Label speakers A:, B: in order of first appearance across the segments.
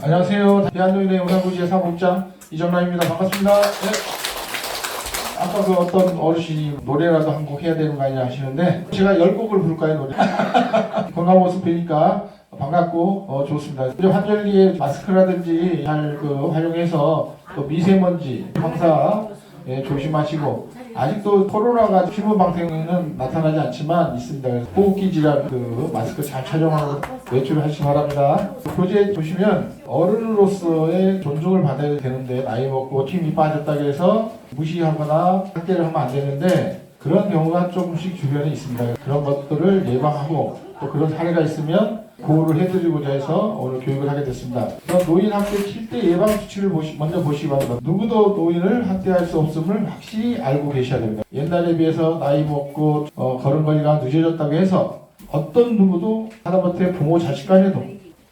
A: 안녕하세요. 대한노인의 영상구지의 사무국장 이정남입니다. 반갑습니다. 네. 아까 그 어떤 어르신이 노래라도 한 곡 해야 되는 거 아니냐 하시는데 제가 10곡을 부를까요, 노래? 건강 모습 뵈니까 반갑고 좋습니다. 환절기에 마스크라든지 잘 활용해서 또 미세먼지 황사 조심하시고, 아직도 코로나가 피부 방생은 나타나지 않지만 있습니다. 호흡기 질환 마스크 잘 착용하고 외출을 하시기 바랍니다. 교재 보시면 어른으로서의 존중을 받아야 되는데 나이 먹고 힘이 빠졌다고 해서 무시하거나 학대를 하면 안 되는데 그런 경우가 조금씩 주변에 있습니다. 그런 것들을 예방하고 또 그런 사례가 있으면 보호를 해드리고자 해서 오늘 교육을 하게 됐습니다. 노인 학대 7대 예방 수칙을 먼저 보시기 바랍니다. 누구도 노인을 학대할 수 없음을 확실히 알고 계셔야 됩니다. 옛날에 비해서 나이 먹고 걸음걸이가 늦어졌다고 해서 어떤 누구도 하다못해 부모 자식 간에도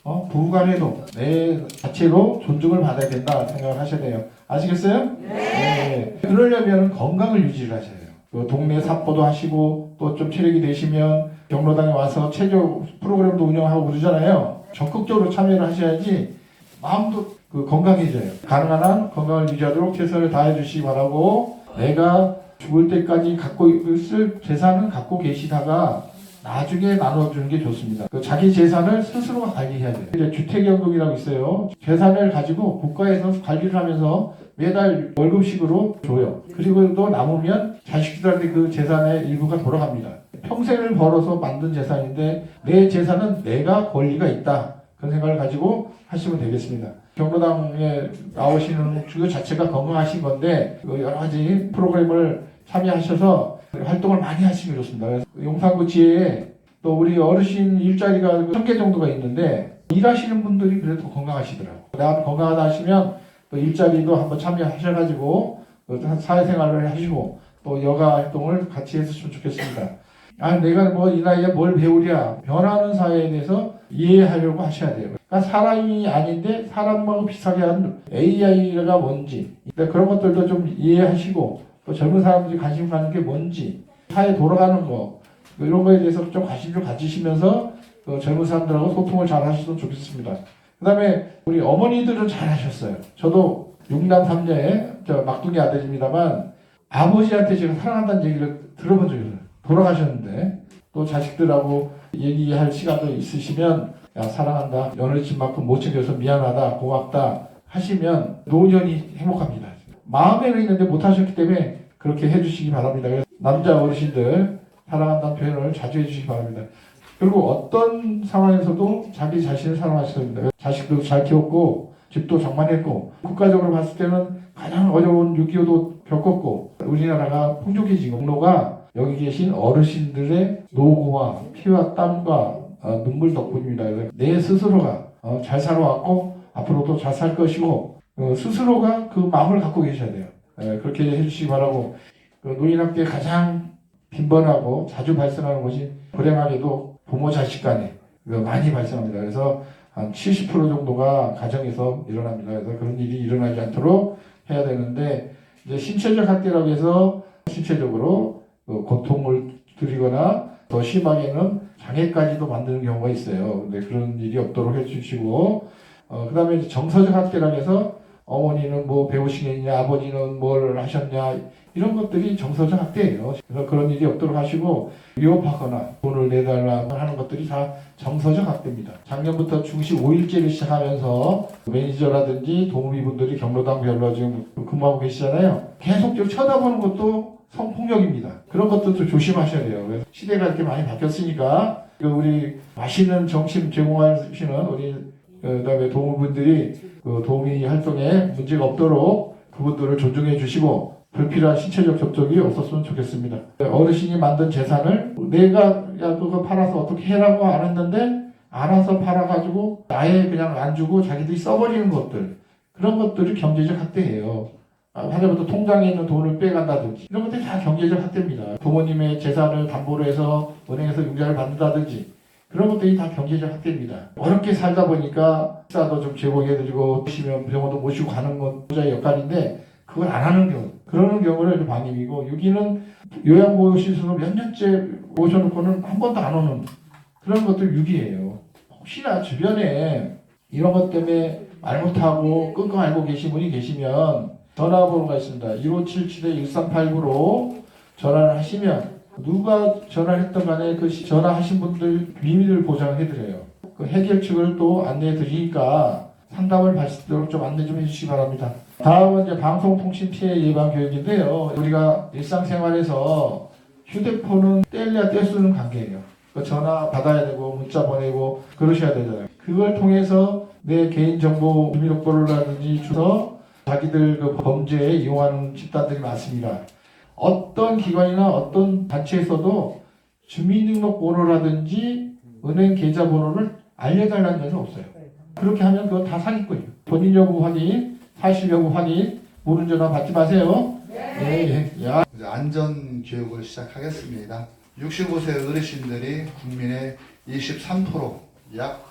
A: 부부 간에도 내 자체로 존중을 받아야 된다 생각을 하셔야 돼요. 아시겠어요? 네. 그러려면 건강을 유지를 하셔야 돼요. 동네 산보도 하시고 또 좀 체력이 되시면 경로당에 와서 체조 프로그램도 운영하고 그러잖아요. 적극적으로 참여를 하셔야지 마음도 건강해져요. 가능한 한 건강을 유지하도록 최선을 다해 주시기 바라고, 내가 죽을 때까지 갖고 있을 재산은 갖고 계시다가 나중에 나눠주는 게 좋습니다. 자기 재산을 스스로가 관리해야 돼요. 이제 주택연금이라고 있어요. 재산을 가지고 국가에서 관리를 하면서 매달 월급식으로 줘요. 그리고 또 남으면 자식들한테 그 재산의 일부가 돌아갑니다. 평생을 벌어서 만든 재산인데 내 재산은 내가 권리가 있다. 그런 생각을 가지고 하시면 되겠습니다. 경로당에 나오시는 그 자체가 건강하신 건데 여러 가지 프로그램을 참여하셔서 활동을 많이 하시면 좋습니다. 용산구치에 또 우리 어르신 일자리가 1000개 정도가 있는데 일하시는 분들이 그래도 건강하시더라고요. 내가 건강하다 하시면 또 일자리도 한번 참여하셔가지고 사회생활을 하시고 또 여가 활동을 같이 했으면 좋겠습니다. 내가 이 나이에 뭘 배우랴. 변하는 사회에 대해서 이해하려고 하셔야 돼요. 그러니까 사람이 아닌데 사람하고 비슷하게 하는 AI가 뭔지, 그런 것들도 좀 이해하시고 또 젊은 사람들이 관심 가는 게 뭔지, 사회 돌아가는 거 이런 거에 대해서 좀 관심 좀 가지시면서 젊은 사람들하고 소통을 잘 하셨으면 좋겠습니다. 그 다음에 우리 어머니들은 잘 하셨어요. 저도 6남 3녀의 막둥이 아들입니다만 아버지한테 제가 사랑한다는 얘기를 들어본 적이 있어요. 돌아가셨는데 또 자식들하고 얘기할 시간도 있으시면 야, 사랑한다, 어느 집만큼 못 챙겨서 미안하다, 고맙다 하시면 노년이 행복합니다. 마음에는 있는데 못하셨기 때문에 그렇게 해주시기 바랍니다. 그래서 남자 어르신들 사랑한다는 표현을 자주 해주시기 바랍니다. 그리고 어떤 상황에서도 자기 자신을 사랑하셔야 됩니다. 자식도 잘 키웠고 집도 장만했고 국가적으로 봤을 때는 가장 어려운 6.25도 겪었고 우리나라가 풍족해진 공로가 여기 계신 어르신들의 노고와 피와 땀과 눈물 덕분입니다. 그래서 내 스스로가 잘 살아왔고 앞으로도 잘 살 것이고 스스로가 그 마음을 갖고 계셔야 돼요. 그렇게 해주시기 바라고, 노인학대에 가장 빈번하고 자주 발생하는 것이 불행하게도 부모 자식 간에 많이 발생합니다. 그래서 한 70% 정도가 가정에서 일어납니다. 그래서 그런 일이 일어나지 않도록 해야 되는데, 이제 신체적 학대라고 해서 신체적으로 고통을 드리거나 더 심하게는 장애까지도 만드는 경우가 있어요. 근데 그런 일이 없도록 해주시고, 그 다음에 이제 정서적 학대라고 해서 어머니는 뭐 배우시겠냐, 아버지는 뭘 하셨냐, 이런 것들이 정서적 학대예요. 그래서 그런 일이 없도록 하시고, 위협하거나 돈을 내달라 하는 것들이 다 정서적 학대입니다. 작년부터 중식 5일제를 시작하면서 매니저라든지 도우미분들이 경로당별로 지금 근무하고 계시잖아요. 계속적으로 쳐다보는 것도 성폭력입니다. 그런 것들도 조심하셔야 돼요. 그래서 시대가 이렇게 많이 바뀌었으니까 우리 맛있는 점심 제공하시는 우리 그다음에 도우미분들이 도우미 활동에 문제가 없도록 그분들을 존중해 주시고 불필요한 신체적 접촉이 없었으면 좋겠습니다. 어르신이 만든 재산을 내가 그거 팔아서 어떻게 해라고 안 했는데 알아서 팔아가지고 아예 그냥 안 주고 자기들이 써버리는 것들, 그런 것들이 경제적 학대예요. 하다못해 통장에 있는 돈을 빼간다든지 이런 것들이 다 경제적 학대입니다. 부모님의 재산을 담보로 해서 은행에서 융자를 받는다든지 그런 것들이 다 경제적 학대입니다. 어렵게 살다 보니까 식사도 좀 제공해드리고 오시면 병원도 모시고 가는 건 부자의 역할인데 그걸 안 하는 경우, 그러는 경우를 방임이고, 여기는 요양보호시설로 몇 년째 모셔놓고는 한 번도 안 오는 그런 것들 유기예요. 혹시나 주변에 이런 것 때문에 말 못하고 끙끙 앓고 계신 분이 계시면 전화번호가 있습니다. 1577-1389로 전화를 하시면 누가 전화를 했던 간에 그 전화하신 분들 비밀을 보장해드려요. 그 해결책을 또 안내해 드리니까 상담을 받을 수 있도록 좀 안내 좀 해주시기 바랍니다. 다음은 이제 방송통신 피해 예방 교육인데요. 우리가 일상생활에서 휴대폰은 뗄래야 뗄 수 없는 관계예요. 그 전화 받아야 되고 문자 보내고 그러셔야 되잖아요. 그걸 통해서 내 개인정보 비밀번호라든지 주소 자기들 그 범죄에 이용하는 집단들이 많습니다. 어떤 기관이나 어떤 단체에서도 주민등록번호라든지 은행 계좌번호를 알려달라는 것은 없어요. 그렇게 하면 그건 다 사기꾼이에요. 본인 여부 확인, 사실 여부 확인, 모르는 전화 받지 마세요. 네. 야.
B: 이제 안전 교육을 시작하겠습니다. 65세 어르신들이 국민의 23%, 약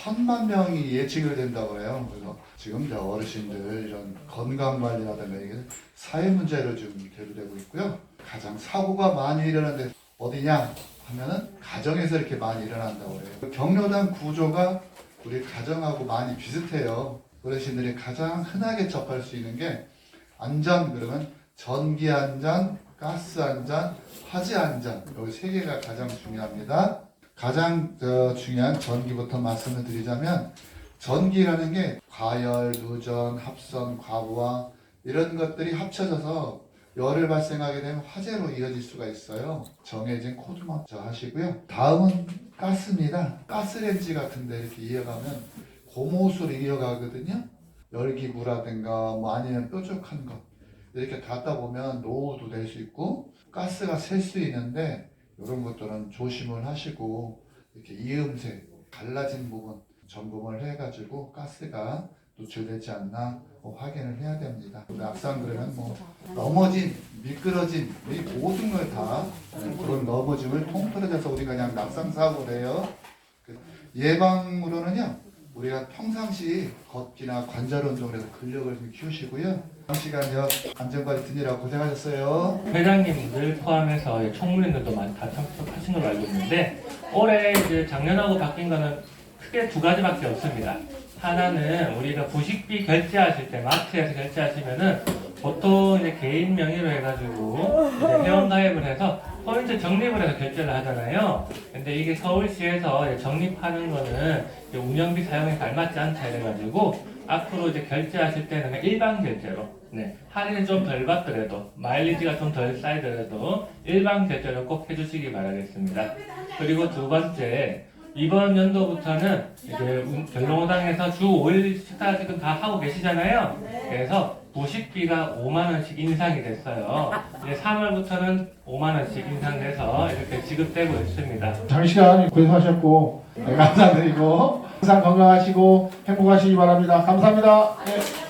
B: 1,000만 명이 예측이 된다고 해요. 그래서 지금 이제 어르신들 이런 건강 관리라든가 이게 사회 문제로 지금 대두되고 있고요. 가장 사고가 많이 일어나는데 어디냐 하면은 가정에서 이렇게 많이 일어난다고 해요. 경로당 구조가 우리 가정하고 많이 비슷해요. 어르신들이 가장 흔하게 접할 수 있는 게 안전 그러면 전기 안전, 가스 안전, 화재 안전 여기 세 개가 가장 중요합니다. 가장 중요한 전기부터 말씀을 드리자면 전기라는 게 과열, 누전, 합선, 과부하 이런 것들이 합쳐져서 열을 발생하게 되면 화재로 이어질 수가 있어요. 정해진 코드 먼저 하시고요. 다음은 가스입니다. 가스렌지 같은 데 이렇게 이어가면 고무수로 이어가거든요. 열기구라든가 뭐 아니면 뾰족한 것 이렇게 닿다 보면 노후도 될 수 있고 가스가 셀 수 있는데 이런 것들은 조심을 하시고 이렇게 이음새 갈라진 부분 점검을 해가지고 가스가 노출되지 않나 확인을 해야 됩니다. 낙상 그러면 뭐 넘어진, 미끄러진 이 모든 걸 다 그런 넘어짐을 통틀어져서 우리가 그냥 낙상 사고를 해요. 예방으로는요 우리가 평상시 걷기나 관절 운동을 해서 근력을 좀 키우시고요. 장시간요 안전관리 드느라고 고생하셨어요.
C: 회장님들 포함해서 총무님들도 많이 다 참석하신 걸로 알고 있는데 올해 이제 작년하고 바뀐 거는 크게 두 가지밖에 없습니다. 하나는 우리가 부식비 결제하실 때 마트에서 결제하시면은 보통 이제 개인 명의로 해가지고 이제 회원 가입을 해서 포인트 적립을 해서 결제를 하잖아요. 근데 이게 서울시에서 이제 적립하는 거는 이제 운영비 사용에 발맞지 않다 해가지고 앞으로 이제 결제하실 때는 그냥 일반 결제로 할인은 좀 덜 받더라도 마일리지가 좀 덜 쌓이더라도 일반 결제로 꼭 해주시기 바라겠습니다. 그리고 두 번째 이번 연도부터는 이제 별롱호당에서 주 5일 식사 지금 다 하고 계시잖아요. 그래서 부식비가 5만 원씩 인상이 됐어요. 이제 3월부터는 5만 원씩 인상돼서 이렇게 지급되고 있습니다.
A: 장시간 고생하셨고 감사드리고 항상 건강하시고 행복하시기 바랍니다. 감사합니다. 네.